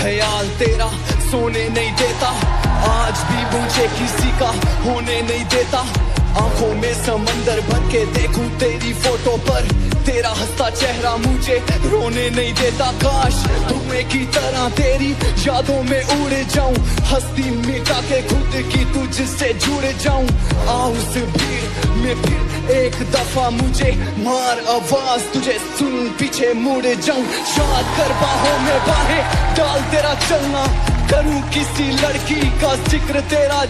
ख्याल तेरा सोने नहीं देता, आज भी मुझे किसी का होने नहीं देता। आंखों में समंदर भर के देखूं तेरी फोटो पर, तेरा हंसता चेहरा मुझे रोने नहीं देता। काश धुएं की तरह तेरी यादों में उड़ जाऊं, हस्ती मिटा के खुद की तुझसे जुड़ जाऊं। आ उस भीड़ में फिर एक दफा मुझे मार आवाज, तुझे सुन पीछे मुड़ जाऊं। याद कर बाहों में बाहें डाल तेरा चलना, करूं किसी लड़की का जिक्र तेरा